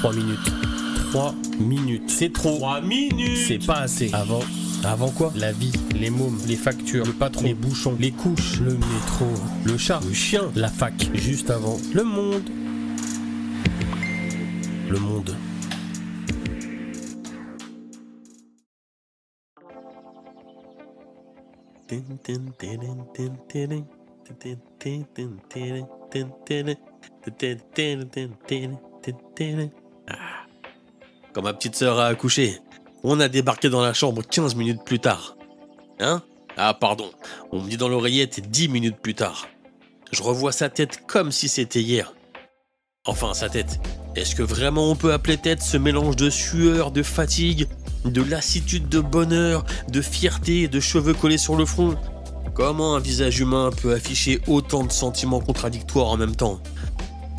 3 minutes. 3 minutes. C'est trop. 3 minutes. C'est pas assez. Avant quoi? La vie, les mômes, les factures, le patron, les bouchons, les couches, le métro, le chat, le chien, la fac. Juste avant, le monde. Le monde. Quand ma petite sœur a accouché, on a débarqué dans la chambre 15 minutes plus tard. Hein? Ah pardon, on me dit dans l'oreillette 10 minutes plus tard. Je revois sa tête comme si c'était hier. Enfin, sa tête. Est-ce que vraiment on peut appeler tête ce mélange de sueur, de fatigue, de lassitude, de bonheur, de fierté, de cheveux collés sur le front? Comment un visage humain peut afficher autant de sentiments contradictoires en même temps?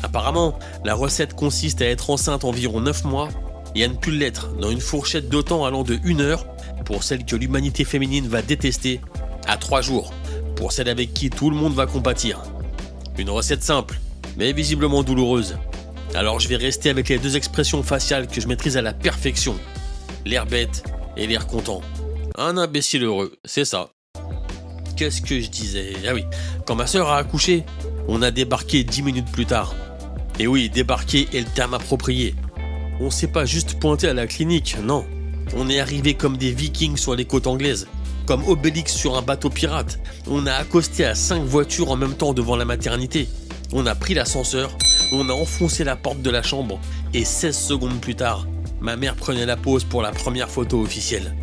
Apparemment, la recette consiste à être enceinte environ 9 mois et à ne plus l'être dans une fourchette de temps allant de 1 heure pour celle que l'humanité féminine va détester à 3 jours pour celle avec qui tout le monde va compatir. Une recette simple, mais visiblement douloureuse. Alors je vais rester avec les 2 expressions faciales que je maîtrise à la perfection. L'air bête et l'air content. Un imbécile heureux, c'est ça. Qu'est-ce que je disais? Ah oui, quand ma sœur a accouché, on a débarqué 10 minutes plus tard. Et oui, débarquer est le terme approprié. On s'est pas juste pointé à la clinique, non. On est arrivé comme des vikings sur les côtes anglaises, comme Obélix sur un bateau pirate. On a accosté à 5 voitures en même temps devant la maternité. On a pris l'ascenseur, on a enfoncé la porte de la chambre, et 16 secondes plus tard, ma mère prenait la pause pour la première photo officielle.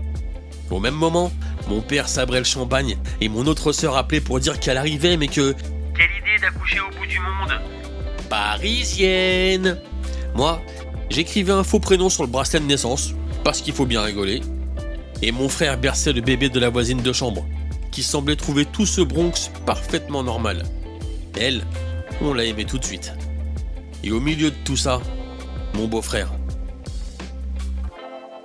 Au même moment, mon père sabrait le champagne et mon autre sœur appelait pour dire qu'elle arrivait mais que... Quelle idée d'accoucher au bout du monde! Parisienne! Moi, j'écrivais un faux prénom sur le bracelet de naissance, parce qu'il faut bien rigoler. Et mon frère berçait le bébé de la voisine de chambre, qui semblait trouver tout ce Bronx parfaitement normal. Elle, on l'a aimé tout de suite. Et au milieu de tout ça, mon beau-frère.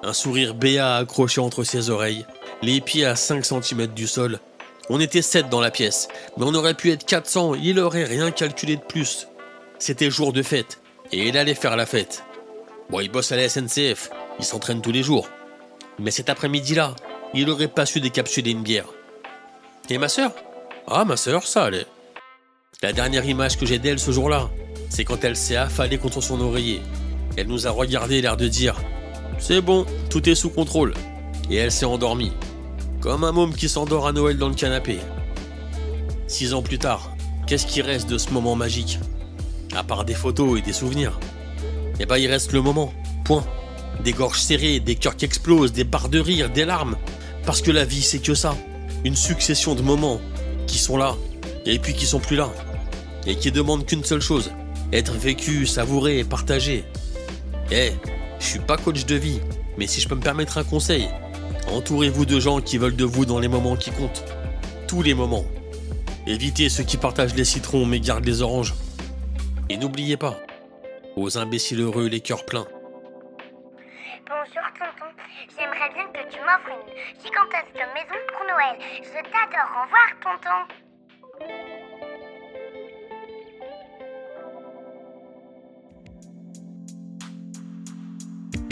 Un sourire béat accroché entre ses oreilles, les pieds à 5 cm du sol. On était 7 dans la pièce, mais on aurait pu être 400, il aurait rien calculé de plus. C'était jour de fête, et il allait faire la fête. Bon, il bosse à la SNCF, il s'entraîne tous les jours. Mais cet après-midi-là, il aurait pas su décapsuler une bière. Et ma sœur? Ah, ma sœur, ça allait. La dernière image que j'ai d'elle ce jour-là, c'est quand elle s'est affalée contre son oreiller. Elle nous a regardé l'air de dire « C'est bon, tout est sous contrôle ». Et elle s'est endormie. Comme un môme qui s'endort à Noël dans le canapé. 6 ans plus tard, qu'est-ce qui reste de ce moment magique? À part des photos et des souvenirs. Eh ben il reste le moment, point. Des gorges serrées, des cœurs qui explosent, des barres de rire, des larmes. Parce que la vie c'est que ça. Une succession de moments qui sont là, et puis qui sont plus là. Et qui demandent qu'une seule chose, être vécu, savouré et partagé. Je suis pas coach de vie, mais si je peux me permettre un conseil, entourez-vous de gens qui veulent de vous dans les moments qui comptent. Tous les moments. Évitez ceux qui partagent les citrons mais gardent les oranges. Et n'oubliez pas, aux imbéciles heureux les cœurs pleins. Bonjour tonton, j'aimerais bien que tu m'offres une gigantesque maison pour Noël. Je t'adore, au revoir tonton.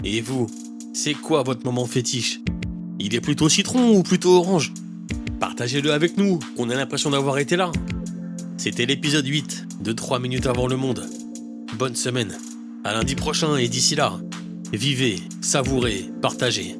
Et vous, c'est quoi votre moment fétiche? Il est plutôt citron ou plutôt orange? Partagez-le avec nous, qu'on ait l'impression d'avoir été là. C'était l'épisode 8 de 3 minutes avant le monde. Bonne semaine, à lundi prochain et d'ici là, vivez, savourez, partagez.